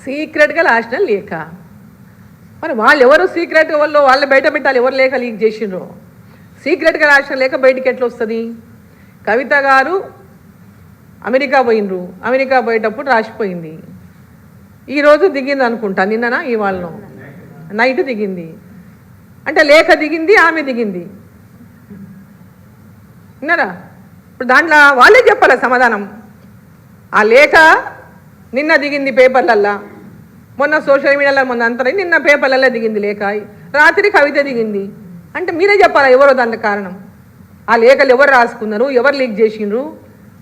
సీక్రెట్గా రాసిన లేఖ. మరి వాళ్ళు ఎవరు సీక్రెట్ వాళ్ళు బయట పెట్టాలి, ఎవరు లేఖ లీక్ చేసిండ్రో. సీక్రెట్గా రాసిన లేఖ బయటికి ఎట్లా వస్తుంది? కవిత గారు అమెరికా పోయినరు, అమెరికా పోయేటప్పుడు రాసిపోయింది. ఈరోజు దిగింది అనుకుంటా, నిన్ననా ఇవాళ నైట్ దిగింది అంటే లేఖ దిగింది, ఆమె దిగింది. విన్నారా? ఇప్పుడు దాంట్లో వాళ్ళే చెప్పాలి సమాధానం. ఆ లేఖ నిన్న దిగింది పేపర్లల్లా, మొన్న సోషల్ మీడియాలో మొన్న అంతా నిన్న పేపర్లలో దిగింది లేఖ, రాత్రి కవిత దిగింది. అంటే మీరే చెప్పాలా ఎవరో దానికి కారణం. ఆ లేఖలు ఎవరు రాసుకున్నారు, ఎవరు లీక్ చేసిండ్రు?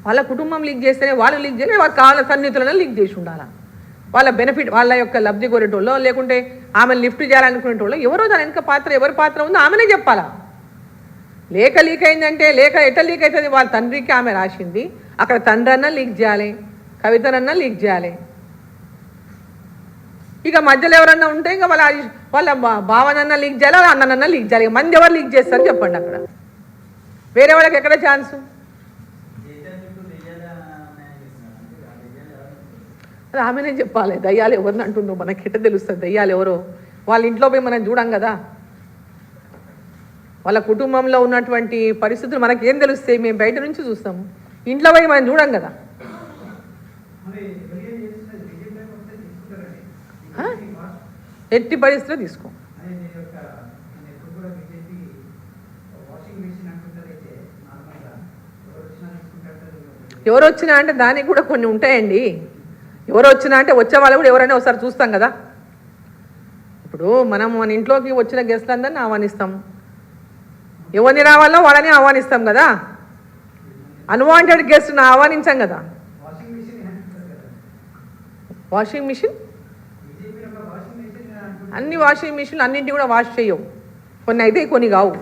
వాళ్ళ కుటుంబం లీక్ చేస్తేనే వాళ్ళు లీక్ చేయలేదు, వాళ్ళ కాళ్ళ సన్నిహితులను లీక్ చేసి ఉండాలా. వాళ్ళ బెనిఫిట్, వాళ్ళ యొక్క లబ్ధి కోరేటోళ్ళో లేకుంటే ఆమెను లిఫ్ట్ చేయాలనుకునేటోళ్ళు ఎవరో దాని వెనుక పాత్ర, ఎవరి పాత్ర ఉందో ఆమెనే చెప్పాలా. లేఖ లీక్ అయిందంటే లేఖ ఎట్లా లీక్ అవుతుంది? వాళ్ళ తండ్రికి ఆమె రాసింది, అక్కడ తండ్రి అన్నా లీక్ చేయాలి, కవితనన్నా లీక్ చేయాలి. ఇక మధ్యలో ఎవరన్నా ఉంటే ఇంకా వాళ్ళ భావనన్నా లీక్ చేయాలి, వాళ్ళ అన్ననన్నా లీక్ చేయాలి. మంది ఎవరు లీక్ చేస్తారు చెప్పండి? అక్కడ వేరే వాళ్ళకి ఎక్కడ ఛాన్సు? అది ఆమెనే చెప్పాలి. దయ్యాలు ఎవరిని అంటుందో మనకెట్ట తెలుస్తుంది? దయ్యాలు ఎవరో వాళ్ళ ఇంట్లో పోయి మనం చూడం కదా. వాళ్ళ కుటుంబంలో ఉన్నటువంటి పరిస్థితులు మనకేం తెలుస్తాయి? మేము బయట నుంచి చూస్తాము, ఇంట్లో పోయి మనం చూడం కదా. ఎట్టి పరిస్థితిలో తీసుకో. ఎవరు వచ్చినా అంటే దానికి కూడా కొన్ని ఉంటాయండి. ఎవరు వచ్చినా అంటే వచ్చే వాళ్ళు కూడా ఎవరైనా ఒకసారి చూస్తాం కదా. ఇప్పుడు మనం మన ఇంట్లోకి వచ్చిన గెస్ట్లందరినీ ఆహ్వానిస్తాం, ఎవరిని రావాలో వాళ్ళని ఆహ్వానిస్తాం కదా. అన్వాంటెడ్ గెస్ట్ని ఆహ్వానించాం కదా. వాషింగ్ మిషన్, అన్ని వాషింగ్ మిషన్లు అన్నింటి కూడా వాష్ చేయవు, కొన్ని అయితే కొన్ని కావు.